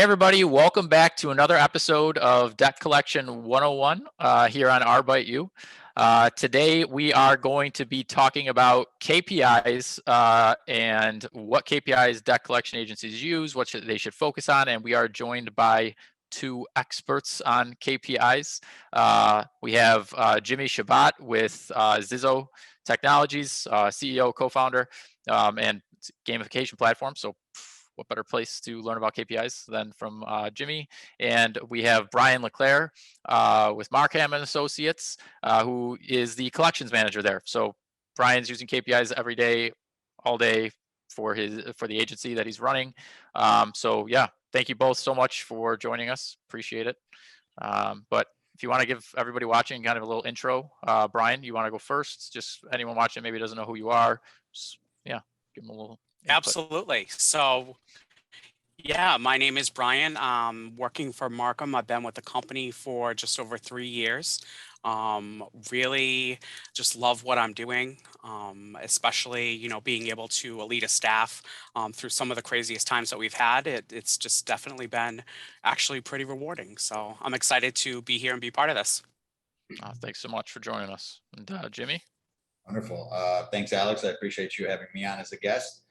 everybody, welcome back to another episode of Debt Collection 101 here on Our Bite You. Today we are going to be talking about KPIs and what KPIs debt collection agencies use, what they should focus on, and we are joined by two experts on KPIs. We have Jimmy Chebat with ZiZo Technologies, CEO, co-founder, and gamification platform. So what better place to learn about KPIs than from Jimmy? And we have Brian LeClerc with Marcam Associates, who is the collections manager there. So Brian's using KPIs every day, all day for the agency that he's running. So yeah, thank you both so much for joining us. Appreciate it. But if you want to give everybody watching kind of a little intro, Brian, you want to go first? Just anyone watching maybe doesn't know who you are. Just, yeah, give them a little input. Absolutely. So, yeah, my name is Brian. I'm working for Marcam. I've been with the company for just over 3 years. Really just love what I'm doing, especially, being able to lead a staff through some of the craziest times that we've had. It's just definitely been actually pretty rewarding. So I'm excited to be here and be part of this. Thanks so much for joining us. And Jimmy? Wonderful. Thanks, Alex. I appreciate you having me on as a guest.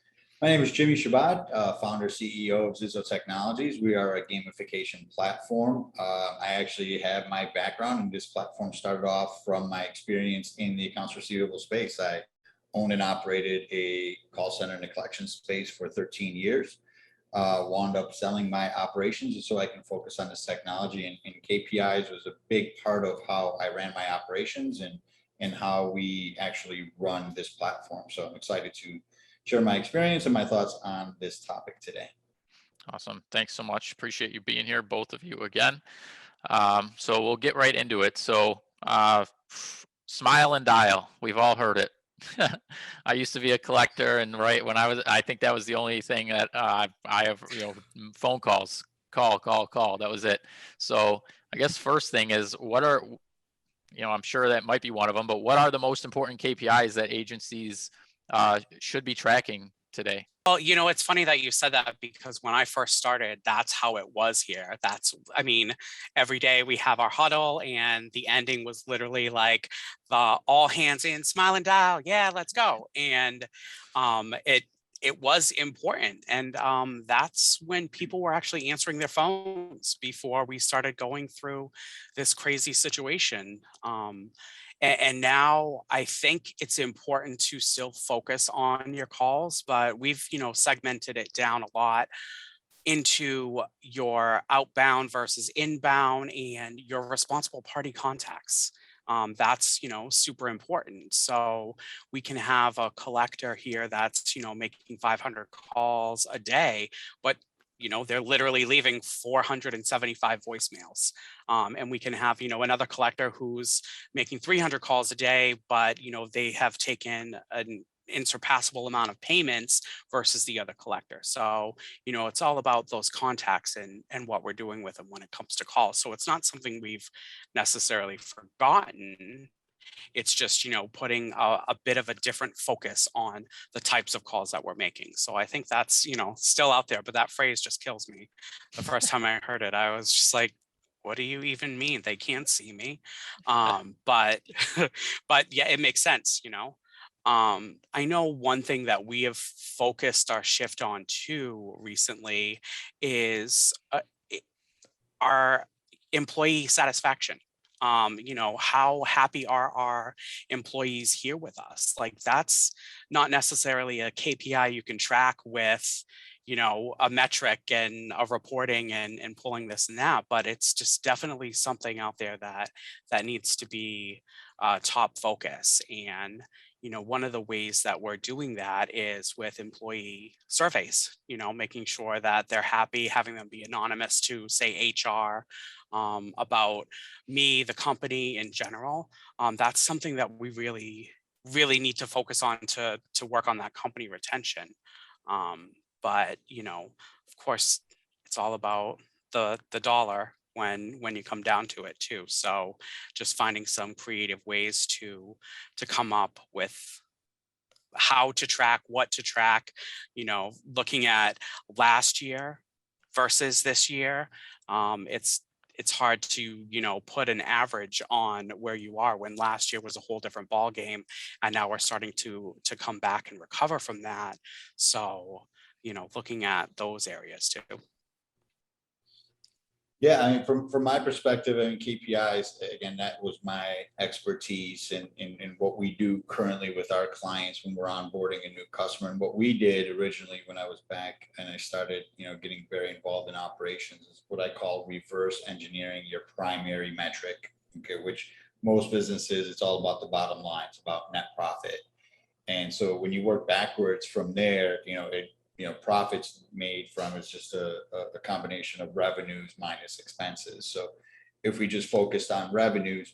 My name is Jimmy Chebat, founder, CEO of ZiZo Technologies. We are a gamification platform. I actually have my background in this platform started off from my experience in the accounts receivable space. I owned and operated a call center in the collection space for 13 years. Wound up selling my operations so I can focus on this technology, and KPIs was a big part of how I ran my operations and how we actually run this platform. So I'm excited to share my experience and my thoughts on this topic today. Awesome. Thanks so much. Appreciate you being here, both of you again. So we'll get right into it. So smile and dial. We've all heard it. I used to be a collector, and right when I think that was the only thing that I have, phone calls, call. That was it. So I guess first thing is, what are, I'm sure that might be one of them, but what are the most important KPIs that agencies should be tracking today? Well, it's funny that you said that, because when I first started, that's how it was here. Every day we have our huddle, and the ending was literally like the all hands in, smile and dial. Yeah, let's go. And it was important. And that's when people were actually answering their phones before we started going through this crazy situation. And now I think it's important to still focus on your calls, but we've, segmented it down a lot into your outbound versus inbound and your responsible party contacts. That's, super important. So we can have a collector here that's, making 500 calls a day, but they're literally leaving 475 voicemails. And we can have, another collector who's making 300 calls a day, but, they have taken an insurpassable amount of payments versus the other collector. So, it's all about those contacts and what we're doing with them when it comes to calls. So it's not something we've necessarily forgotten. It's just, putting a bit of a different focus on the types of calls that we're making. So I think that's, still out there, but that phrase just kills me. The first time I heard it, I was just like, what do you even mean? They can't see me. But yeah, it makes sense, I know one thing that we have focused our shift on too recently is our employee satisfaction. How happy are our employees here with us? Like, that's not necessarily a KPI you can track with, a metric and a reporting and pulling this and that, but it's just definitely something out there that needs to be top focus. And one of the ways that we're doing that is with employee surveys, making sure that they're happy, having them be anonymous to, say, HR, about me, the company in general. That's something that we really, really need to focus on to work on that company retention. But, of course, it's all about the dollar when you come down to it too. So just finding some creative ways to come up with how to track, what to track, looking at last year versus this year. It's hard to, put an average on where you are when last year was a whole different ball game, and now we're starting to come back and recover from that. So, looking at those areas too. Yeah, I mean, from my perspective, I mean, KPIs, again, that was my expertise in what we do currently with our clients when we're onboarding a new customer. And what we did originally when I was back and I started, getting very involved in operations is what I call reverse engineering your primary metric, okay, which most businesses, it's all about the bottom line. It's about net profit. And so when you work backwards from there, profits made from is just a combination of revenues minus expenses. So if we just focused on revenues,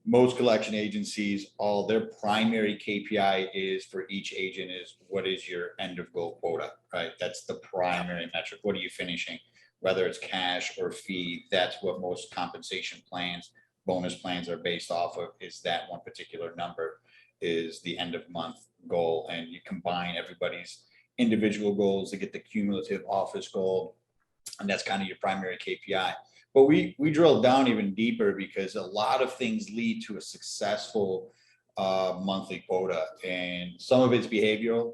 most collection agencies, all their primary KPI is for each agent is what is your end of goal quota, right? That's the primary metric. What are you finishing? Whether it's cash or fee, that's what most compensation plans, bonus plans are based off of, is that one particular number is the end of month goal. And you combine everybody's individual goals to get the cumulative office goal, and that's kind of your primary KPI. But we drilled down even deeper because a lot of things lead to a successful monthly quota, and some of it's behavioral.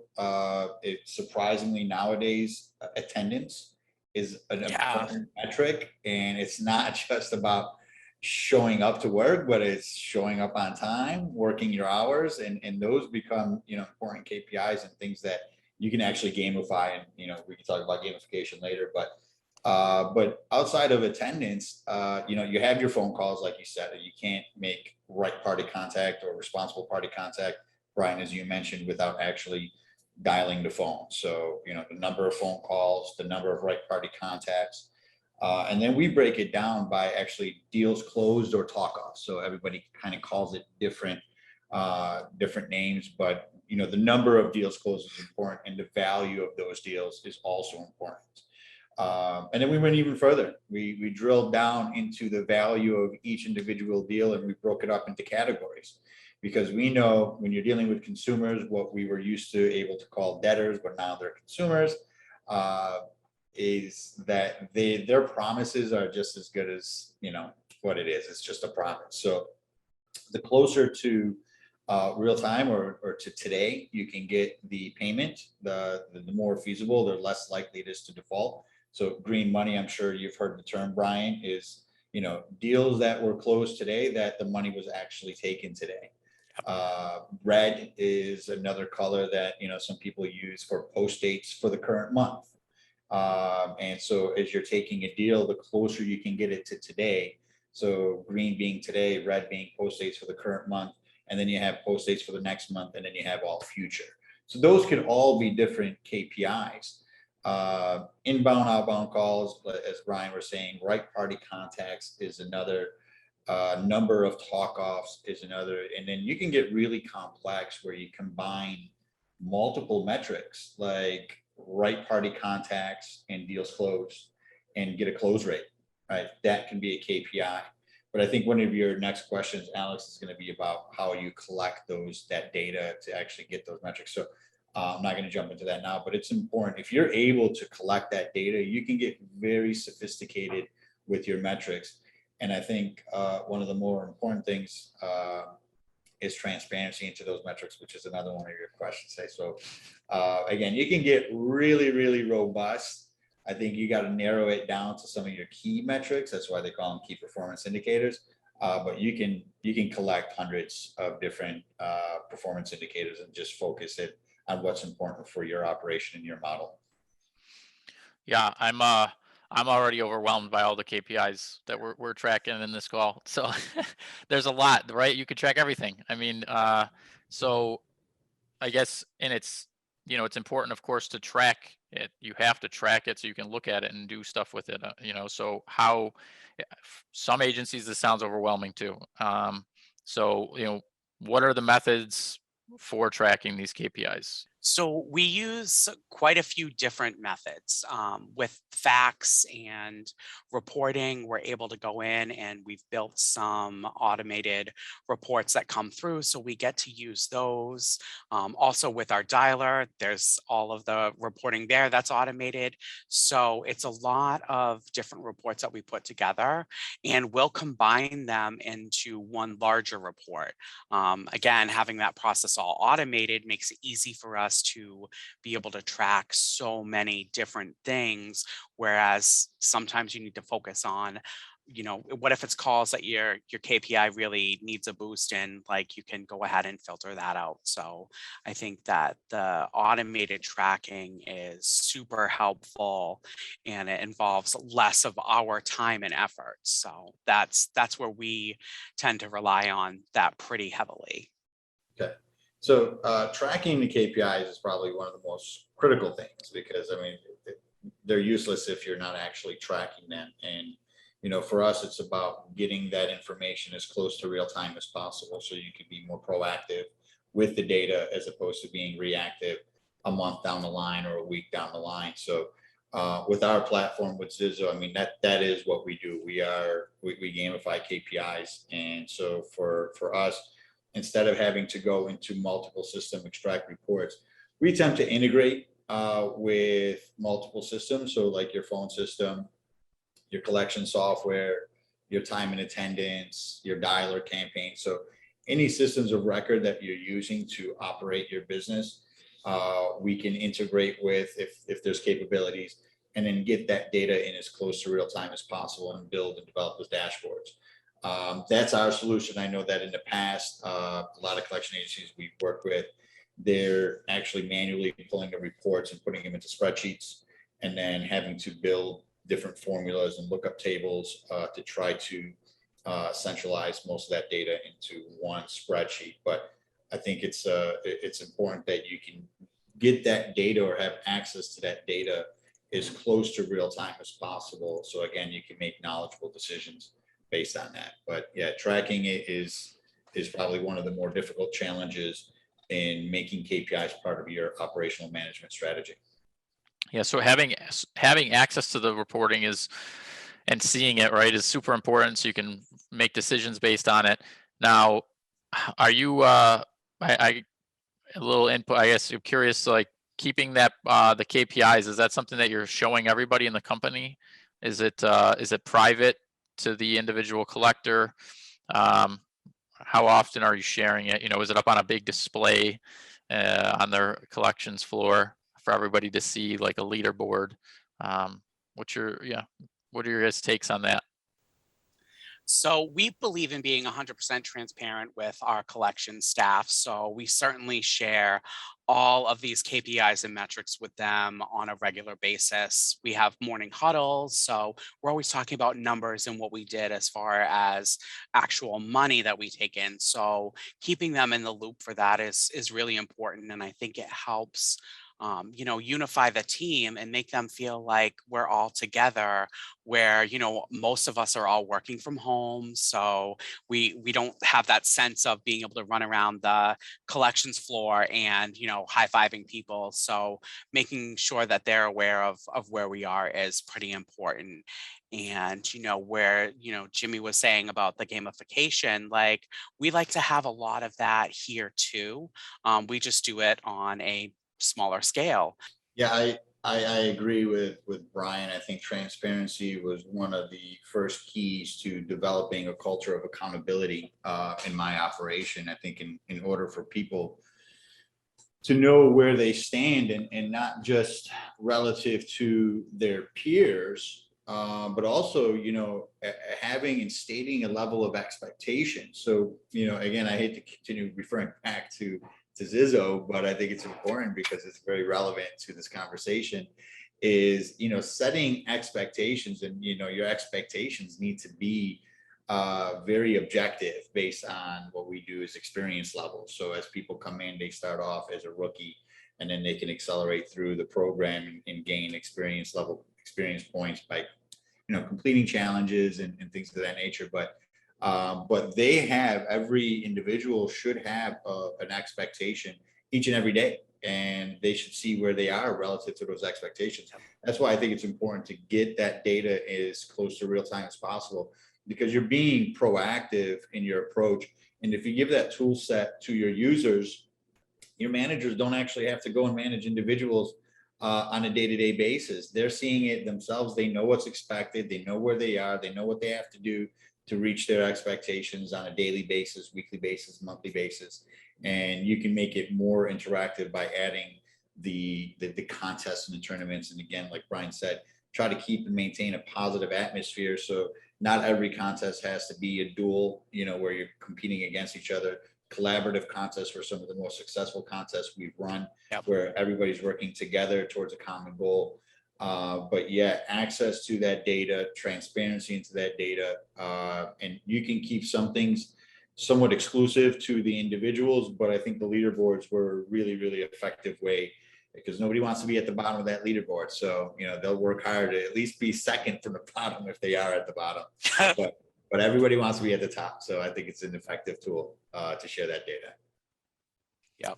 It's surprisingly nowadays attendance is an important metric, and it's not just about showing up to work, but it's showing up on time, working your hours, and those become important KPIs and things that you can actually gamify. And we can talk about gamification later, but outside of attendance, you have your phone calls, like you said, you can't make right party contact or responsible party contact, Brian, as you mentioned, without actually dialing the phone. So the number of phone calls, the number of right party contacts, and then we break it down by actually deals closed or talk off. So everybody kind of calls it different names, but the number of deals closed is important, and the value of those deals is also important. And then we went even further. We drilled down into the value of each individual deal, and we broke it up into categories, because we know when you're dealing with consumers, what we were used to able to call debtors, but now they're consumers, is that their promises are just as good as what it is. It's just a promise. So the closer to real time or to today you can get the payment, the more feasible, the less likely it is to default. So green money, I'm sure you've heard the term, Brian, is deals that were closed today that the money was actually taken today. Red is another color that some people use for post dates for the current month. And so as you're taking a deal, the closer you can get it to today. So green being today, red being post dates for the current month, and then you have post dates for the next month, and then you have all future. So those can all be different KPIs. Inbound, outbound calls, as Brian was saying, right party contacts is another, number of talk offs is another, and then you can get really complex where you combine multiple metrics like right party contacts and deals closed and get a close rate, right? That can be a KPI. But I think one of your next questions, Alex, is going to be about how you collect that data to actually get those metrics. So I'm not going to jump into that now, but it's important. If you're able to collect that data, you can get very sophisticated with your metrics. And I think one of the more important things is transparency into those metrics, which is another one of your questions. So again, you can get really, really robust. I think you got to narrow it down to some of your key metrics. That's why they call them key performance indicators. But you can collect hundreds of different performance indicators and just focus it on what's important for your operation and your model. Yeah, I'm already overwhelmed by all the KPIs that we're tracking in this call. So there's a lot, right? You could track everything. I mean, so I guess, and it's important, of course, to track it. You have to track it so you can look at it and do stuff with it. So how some agencies, this sounds overwhelming too. So what are the methods for tracking these KPIs? So we use quite a few different methods with facts and reporting. We're able to go in and we've built some automated reports that come through. So we get to use those. Also with our dialer, there's all of the reporting there that's automated. So it's a lot of different reports that we put together and we'll combine them into one larger report. Again, having that process all automated makes it easy for us to be able to track so many different things, whereas sometimes you need to focus on, what if it's calls that your KPI really needs a boost in, like you can go ahead and filter that out. So I think that the automated tracking is super helpful and it involves less of our time and effort. So that's where we tend to rely on that pretty heavily. Okay. So tracking the KPIs is probably one of the most critical things because, I mean, they're useless if you're not actually tracking them. And, for us, it's about getting that information as close to real time as possible so you can be more proactive with the data as opposed to being reactive a month down the line or a week down the line. So with our platform, with ZiZo, I mean, that is what we do. We gamify KPIs. And so for us, instead of having to go into multiple system, extract reports, we attempt to integrate with multiple systems. So like your phone system, your collection software, your time and attendance, your dialer campaign. So any systems of record that you're using to operate your business, we can integrate with if there's capabilities and then get that data in as close to real time as possible and build and develop those dashboards. That's our solution. I know that in the past, a lot of collection agencies we've worked with, they're actually manually pulling the reports and putting them into spreadsheets and then having to build different formulas and lookup tables to try to centralize most of that data into one spreadsheet. But I think it's important that you can get that data or have access to that data as close to real time as possible. So again, you can make knowledgeable decisions based on that. But yeah, tracking it is probably one of the more difficult challenges in making KPIs part of your operational management strategy. Yeah, so having access to the reporting and seeing it, right, is super important so you can make decisions based on it. Now, are you a little input, I guess you're curious, like keeping that the KPIs, is that something that you're showing everybody in the company? Is it private to the individual collector? How often are you sharing it? Is it up on a big display on their collections floor for everybody to see, like a leaderboard? What are your guys' takes on that? So we believe in being 100% transparent with our collection staff. So we certainly share all of these KPIs and metrics with them on a regular basis. We have morning huddles. So we're always talking about numbers and what we did as far as actual money that we take in. So keeping them in the loop for that is really important. And I think it helps unify the team and make them feel like we're all together, where, most of us are all working from home. So we don't have that sense of being able to run around the collections floor and, high-fiving people. So making sure that they're aware of where we are is pretty important. And, where, Jimmy was saying about the gamification, like we like to have a lot of that here too. We just do it on a smaller scale. Yeah, I agree with Brian. I think transparency was one of the first keys to developing a culture of accountability in my operation. I think in order for people to know where they stand and not just relative to their peers, but also, having and stating a level of expectation. So, again, I hate to continue referring back to ZiZo, but I think it's important because it's very relevant to this conversation, is, setting expectations, and, your expectations need to be very objective based on what we do as experience levels. So as people come in, they start off as a rookie and then they can accelerate through the program and gain experience points by, completing challenges and things of that nature. But every individual should have an expectation each and every day and they should see where they are relative to those expectations. That's why I think it's important to get that data as close to real time as possible, because you're being proactive in your approach. And if you give that tool set to your users, your managers don't actually have to go and manage individuals on a day-to-day basis. They're seeing it themselves. They know what's expected. They know where they are. They know what they have to do to reach their expectations on a daily basis, weekly basis, monthly basis. And you can make it more interactive by adding the contests and the tournaments. And again, like Brian said, try to keep and maintain a positive atmosphere. So not every contest has to be a duel, where you're competing against each other. Collaborative contests were some of the most successful contests we've run, where everybody's working together towards a common goal. But yeah, access to that data, transparency into that data, and you can keep some things somewhat exclusive to the individuals, but I think the leaderboards were a really, really effective way, because nobody wants to be at the bottom of that leaderboard. So, they'll work hard to at least be second from the bottom if they are at the bottom. But everybody wants to be at the top. So I think it's an effective tool to share that data. Yeah,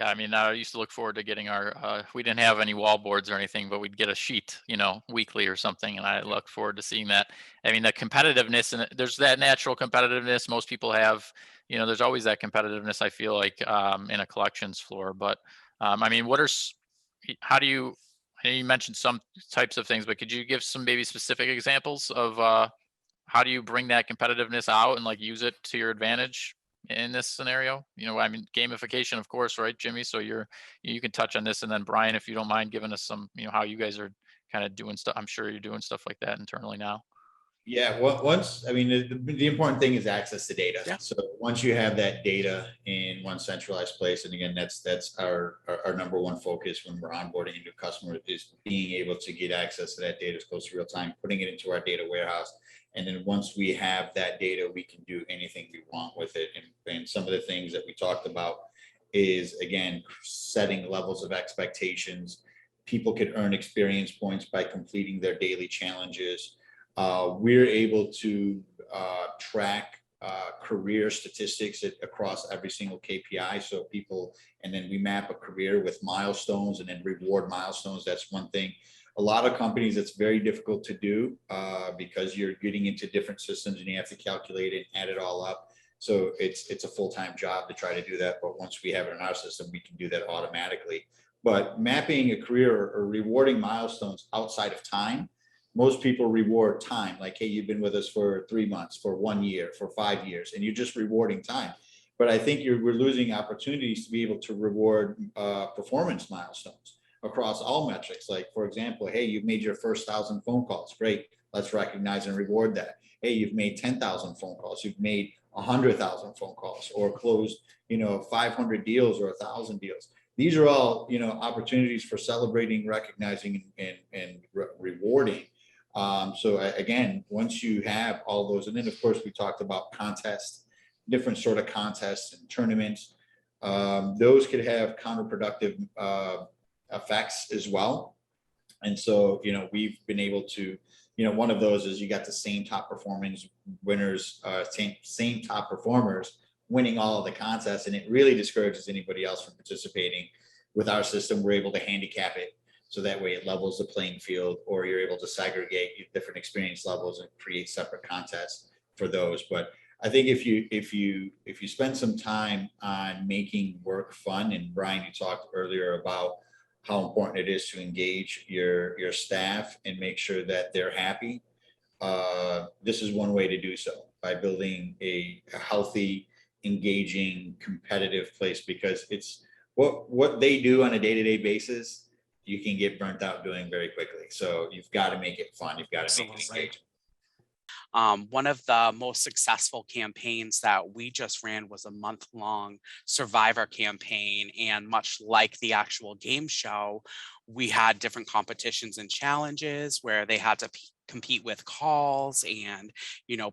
I mean, I used to look forward to getting we didn't have any wall boards or anything, but we'd get a sheet, weekly or something. And I look forward to seeing that. I mean, the competitiveness, and there's that natural competitiveness most people have, there's always that competitiveness, I feel like, in a collections floor. But I mean, I know you mentioned some types of things, but could you give some maybe specific examples of how do you bring that competitiveness out and use it to your advantage in this scenario? I mean, gamification, of course, right, Jimmy? So you can touch on this, and then Brian, if you don't mind giving us some, how you guys are kind of doing stuff. I'm sure you're doing stuff like that internally now. Yeah, the important thing is access to data. Yeah. So once you have that data in one centralized place, and again, that's our number one focus when we're onboarding a new customer, is being able to get access to that data as close to real time, putting it into our data warehouse. And then once we have that data, we can do anything we want with it. And some of the things that we talked about is, again, setting levels of expectations. People could earn experience points by completing their daily challenges. We're able to track career statistics across every single KPI. So and then we map a career with milestones and then reward milestones. That's one thing. A lot of companies, it's very difficult to do because you're getting into different systems and you have to calculate it and add it all up. So it's a full-time job to try to do that. But once we have it in our system, we can do that automatically. But mapping a career or rewarding milestones outside of time, most people reward time. Like, hey, you've been with us for 3 months, for 1 year, for 5 years, and you're just rewarding time. But I think we're losing opportunities to be able to reward performance milestones across all metrics. Like, for example, hey, you've made your first 1,000 phone calls. Great. Let's recognize and reward that. Hey, you've made 10,000 phone calls. You've made 100,000 phone calls, or closed, 500 deals or 1,000 deals. These are all, opportunities for celebrating, recognizing, and rewarding. So again, once you have all those, and then of course we talked about contests, different sort of contests and tournaments. Those could have counterproductive effects as well. And so, we've been able to, one of those is you got the same top performance winners, same top performers winning all of the contests, and it really discourages anybody else from participating. With our system, we're able to handicap it, so that way it levels the playing field, or you're able to segregate different experience levels and create separate contests for those. But I think if you spend some time on making work fun, and Brian, you talked earlier about how important it is to engage your staff and make sure that they're happy. This is one way to do so, by building a healthy, engaging, competitive place, because it's what they do on a day-to-day basis. You can get burnt out doing very quickly. So you've got to make it fun. You've got to make it engaging. One of the most successful campaigns that we just ran was a month-long Survivor campaign. And much like the actual game show, we had different competitions and challenges where they had to compete with calls and,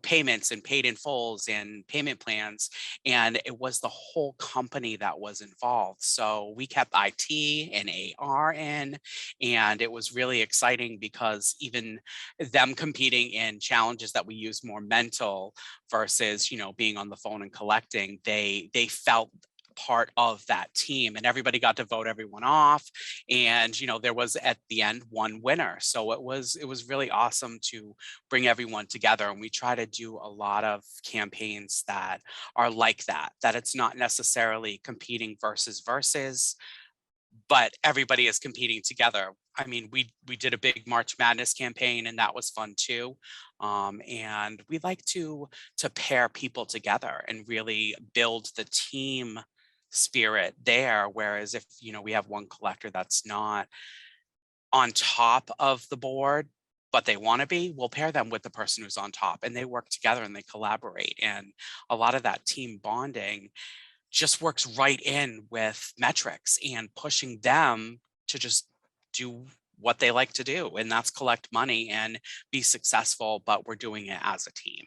payments and paid in fulls and payment plans. And it was the whole company that was involved. So we kept IT and AR in, and it was really exciting because even them competing in challenges that we use more mental versus, being on the phone and collecting, they felt part of that team, and everybody got to vote everyone off. And, there was at the end one winner. So it was really awesome to bring everyone together. And we try to do a lot of campaigns that are like that it's not necessarily competing versus, but everybody is competing together. I mean, we did a big March Madness campaign, and that was fun too. And we like to pair people together and really build the team spirit there. Whereas if we have one collector that's not on top of the board, but they want to be, we'll pair them with the person who's on top, and they work together and they collaborate. And a lot of that team bonding just works right in with metrics and pushing them to just do what they like to do, and that's collect money and be successful, but we're doing it as a team.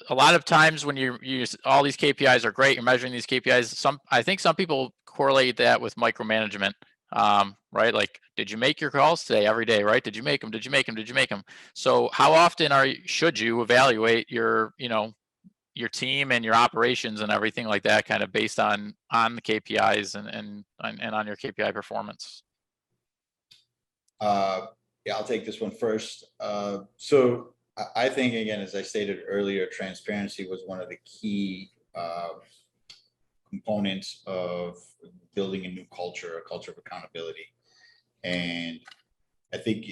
A lot of times when you use all these KPIs are great, you're measuring these KPIs. I think some people correlate that with micromanagement, right? Like, did you make your calls today every day, right? Did you make them? Did you make them? Did you make them? So how often should you evaluate your team and your operations and everything like that, kind of based on the KPIs and on your KPI performance? Yeah, I'll take this one first. So I think, again, as I stated earlier, transparency was one of the key components of building a new culture, a culture of accountability. And I think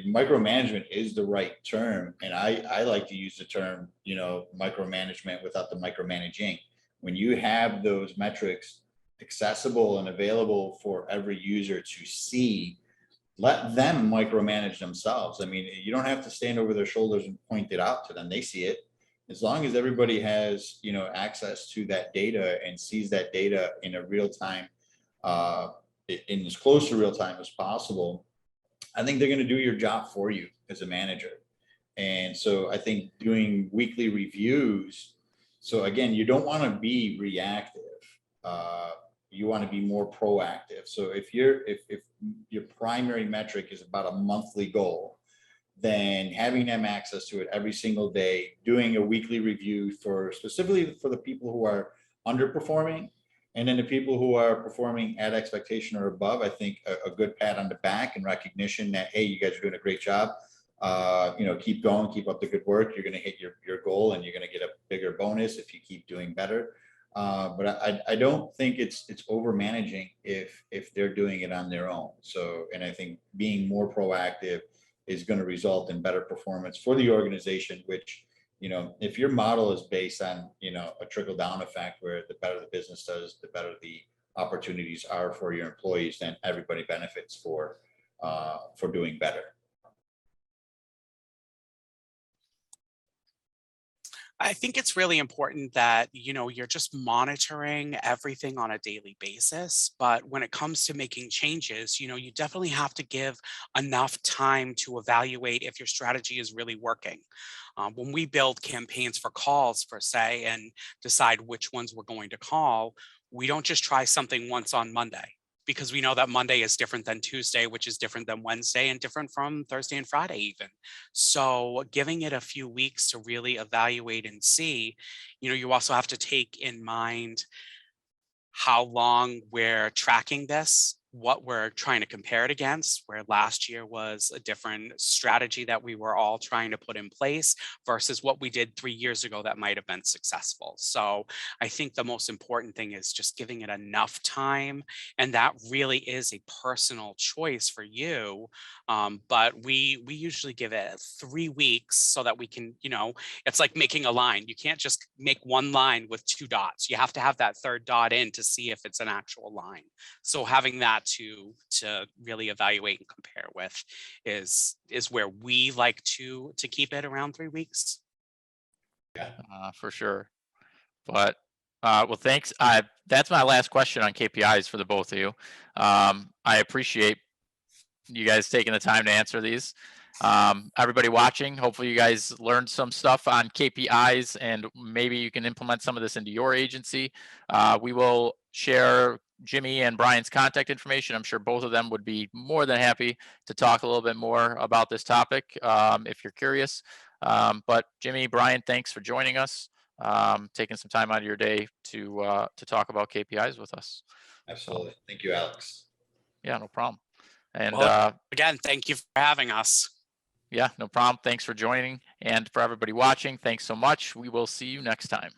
micromanagement is the right term. And I like to use the term, micromanagement without the micromanaging. When you have those metrics accessible and available for every user to see, let them micromanage themselves. I mean, you don't have to stand over their shoulders and point it out to them. They see it. As long as everybody has, access to that data and sees that data in a real time, in as close to real time as possible, I think they're going to do your job for you as a manager. And so I think doing weekly reviews. So again, you don't want to be reactive. You want to be more proactive. So if your primary metric is about a monthly goal, then having them access to it every single day, doing a weekly review specifically for the people who are underperforming, and then the people who are performing at expectation or above, I think a good pat on the back and recognition that, hey, you guys are doing a great job. Keep going, keep up the good work. You're going to hit your goal, and you're going to get a bigger bonus if you keep doing better. But I don't think it's over managing if they're doing it on their own. So, and I think being more proactive is going to result in better performance for the organization, which, if your model is based on, a trickle down effect where the better the business does, the better the opportunities are for your employees, then everybody benefits for doing better. I think it's really important that, you're just monitoring everything on a daily basis. But when it comes to making changes, you definitely have to give enough time to evaluate if your strategy is really working. When we build campaigns for calls, per se, and decide which ones we're going to call, we don't just try something once on Monday, because we know that Monday is different than Tuesday, which is different than Wednesday, and different from Thursday and Friday even. So giving it a few weeks to really evaluate and see, you also have to take in mind how long we're tracking this, what we're trying to compare it against, where last year was a different strategy that we were all trying to put in place versus what we did 3 years ago that might have been successful. So I think the most important thing is just giving it enough time. And that really is a personal choice for you. But we usually give it 3 weeks so that we can, it's like making a line. You can't just make one line with 2 dots. You have to have that third dot in to see if it's an actual line. So having that to really evaluate and compare with is where we like to keep it around 3 weeks. Yeah, for sure. But well, thanks. That's my last question on KPIs for the both of you. I appreciate you guys taking the time to answer these. Everybody watching, hopefully you guys learned some stuff on KPIs, and maybe you can implement some of this into your agency. We will share Jimmy and Brian's contact information. I'm sure both of them would be more than happy to talk a little bit more about this topic if you're curious. But Jimmy, Brian, thanks for joining us. taking some time out of your day to talk about KPIs with us. Absolutely. Thank you, Alex. Yeah, no problem. And again, thank you for having us. yeah, no problem. Thanks for joining. And for everybody watching, thanks so much. We will see you next time.